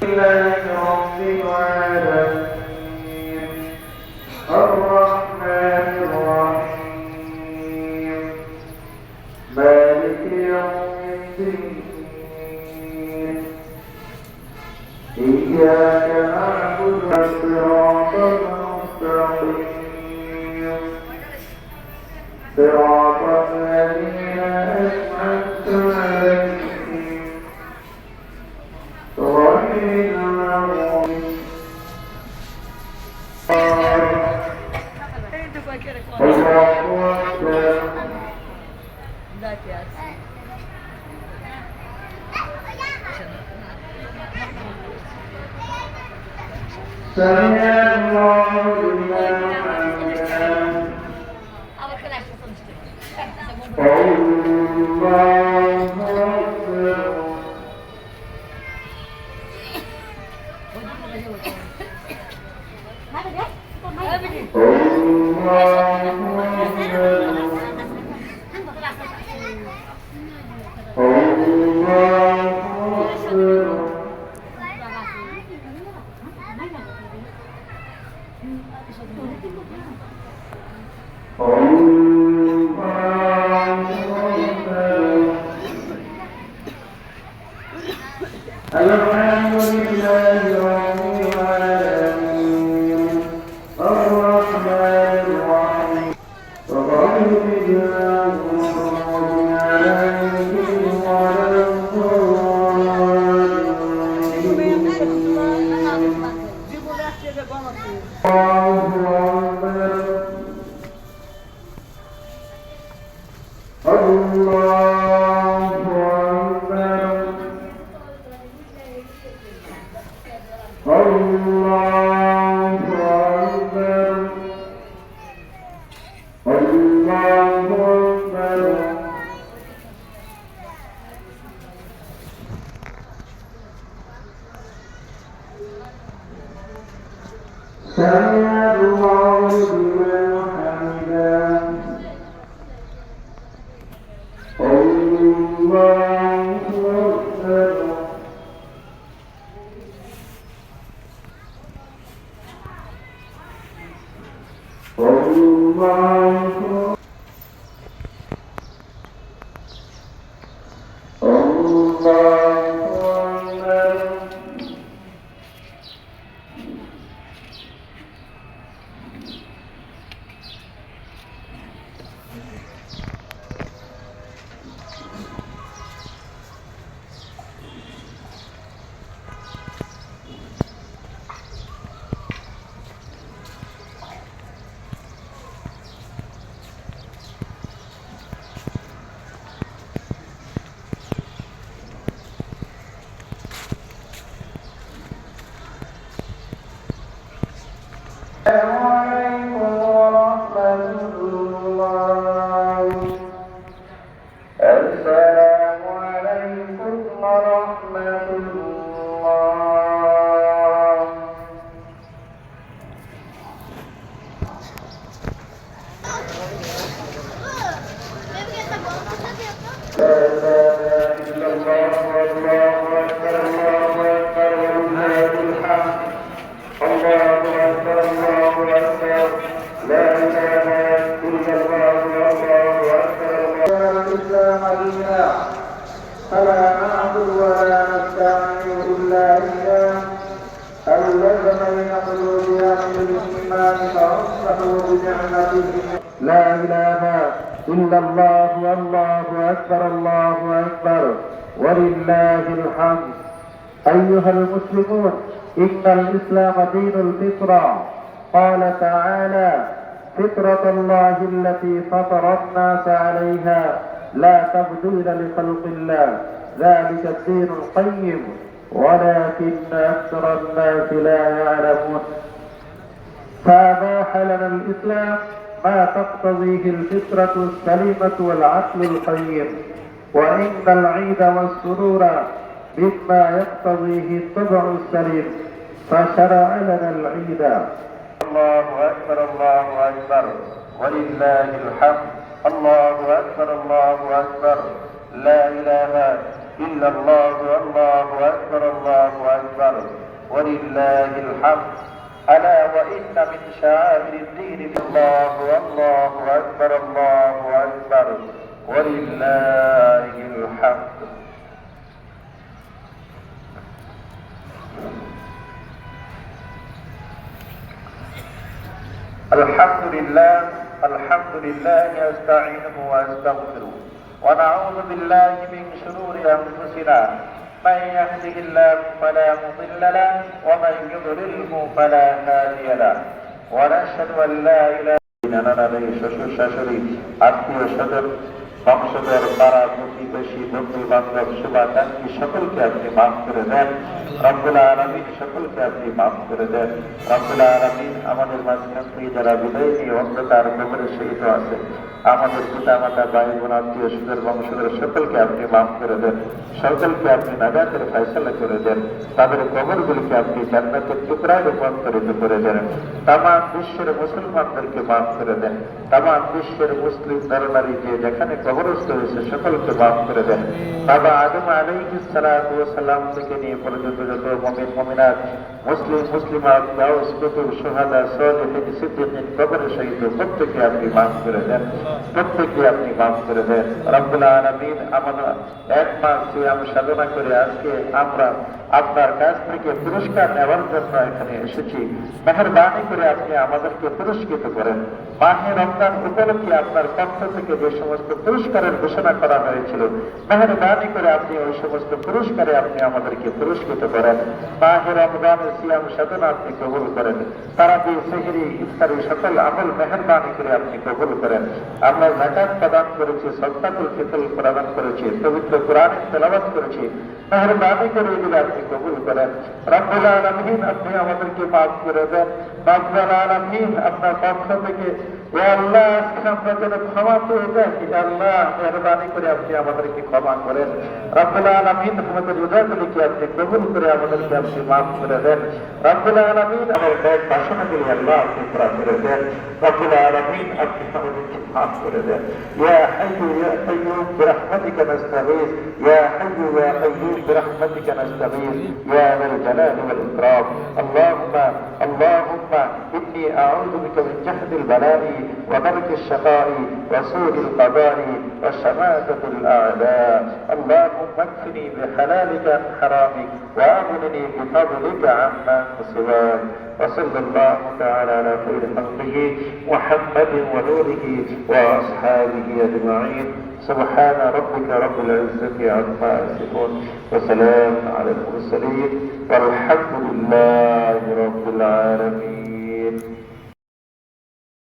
لله رب العالمين الرحمن الرحيم مالك يوم الدين إياك نعبد والصراط المستقيم صراط الذين أنعمت عليهم غير المغضوب الله أكبر سمع الله لمن حمده الله أكبر الحمد لله رب العالمين الرحمن الرحيم غير المغضوب عليهم ولا الضالين الله أكبر الله أكبر الله أكبر سمع الله لمن حمده الله أكبر السلام عليكم ورحمة الله السلام عليكم ورحمة الله لا إله إلا الله والله أكبر الله أكبر ولله الحمد الله أكبر الله أكبر لا إله إلا الله والله أكبر الإسلام دينا فلا نعبد ولا نستعين إلا إياه ألف بين قلوبنا بالإيمان فأصبحوا بنعمته لا إله إلا الله والله أكبر الله أكبر ولله الحمد أيها المسلمون إن الإسلام دين الفطرة قال تعالى فطرة الله التي فطر الناس عليها لا تبديل لخلق الله ذلك الدين القيم ولكن أكثر الناس لا يعلمون فأباح لنا الإسلام ما تقتضيه الفطرة السليمة والعقل القيم وإن العيد والسرور مما يقتضيه الطبع السليم فشرع لنا العيد الله أكبر الله أكبر ولله الحمد الله أكبر الله أكبر لا إله إلا الله الله أكبر الله أكبر ولله الحمد ألا وإن من شعائر الدين الله الله أكبر الله أكبر ولله الحمد الحمد لله أستعينه وأستغفره ونعوذ بالله من شرور أنفسنا من يهده الله فلا مضل له ومن يضلله فلا هادي له ونشهد أن لا إله إلا الله শ্বশুর শাশুড়ি আত্মীয় স্বজন বংশধর পাড়া প্রতিবেশী বন্ধু বান্ধব শুভাকাঙ্ক্ষী সকলকে আপনি মাফ করে দেন। রব্বুল আলামিন সকলকে আপনি মাফ করে দেন। রব্বুল আলামিন আমাদের মাঝখান থেকে যারা বিদায় নিয়ে অন্ধকার কবরে শহীদ আছে, আমাদের পিতা মাতা ভাই বোন আত্মীয় স্বজন বংশধর সকলকে আপনি মাফ করে দেন। সকলকে আপনি নাজাতের ফয়সালা করে দেন। তাদের কবরগুলিকে আপনি জান্নাতের টুকরায় রূপান্তরিত করে দেন। তামাম বিশ্বের মুসলমানদেরকে মাফ করে দেন। তামাম বিশ্বের মুসলিম নরনারী যে যেখানে কবরস্থ হয়েছে সকলকে মাফ করে দেন। বাবা আদম আলাইহিস সালাতু ওয়াস সালাম থেকে নিয়ে পর্যন্ত যত মুমিন মুমিনাত মুসলিমাত গাউস কুতুব শুহাদা সালিহিন সিদ্দিকিন কবরে শহীদ প্রত্যেককে আপনি মাফ করে দেন। প্রত্যেককে আপনি মাফ করে দেন। রব্বুল আলামিন আমাদের এক মাস সিয়াম সাধনা করে আজকে আমরা আপনার কাছ থেকে পুরস্কার নেওয়ার জন্য এখানে এসেছি। মেহেরবানি করে আপনি আমাদেরকে পুরস্কৃত করেন। মাহে রমজান উপলক্ষে আপনার পক্ষ থেকে যে সমস্ত পুরস্কারের ঘোষণা করা হয়েছিল, মেহেরবানি করে আপনি ওই সমস্ত পুরস্কারে আপনি আমাদেরকে পুরস্কৃত করেন। মাহে রমজানের সিয়াম সাধনা আপনি কবুল করেন। তারাবি সেহরি ইফতারি সকল আমল মেহেরবানি করে আপনি কবুল করেন। আমরা যাকাত প্রদান করেছি, সদকাতুল ফিতর প্রদান করেছি, পবিত্র কোরআনের তেলাওয়াত করেছি, মেহেরবানি করে এগুলো আপনি কবুল করেন। রব্বুল আলামিন আপনি আমাদেরকে মাফ করে দেন। রব্বুল আলামিন আপনার পক্ষ থেকে ইয়া আল্লাহ আমরা যেন ক্ষমা পেয়ে যাই, ইয়া আল্লাহ মেহেরবানি করে আপনি আমাদেরকে ক্ষমা করেন। রব্বুল আলামিন আমাদের রোজাগুলিকে আপনি কবুল করে আমাদেরকে আপনি মাফ করে দেন। রব্বুল আলামিন আমার ত্যাগ বাসনাগুলি আল্লাহ আপনি পুরা করে দেন। রব্বুল আলামিন আপনি আমাদেরকে মাফ করে দেন। ইয়া হাইয়্যু ইয়া কাইয়্যুম বিরহমাতিকা নাস্তাগীথ, ইয়া হাইয়্যু ইয়া কাইয়্যুম বিরহমাতিকা নাস্তাগীথ, ইয়া যাল জালালি ওয়াল ইকরাম। اللهم إني أعوذ بك من جهد البلاء ودرك الشقاء وسوء القضاء وشماتة الأعداء. اللهم اكفني بحلالك عن حرامك وأغنني بفضلك عمن سواك. وصلى الله تعالى على خير خلقه محمد ونوره وأصحابه أجمعين. سبحان ربك رب العزة عما يصفون وسلام على المرسلين والحمد لله رب العالمين.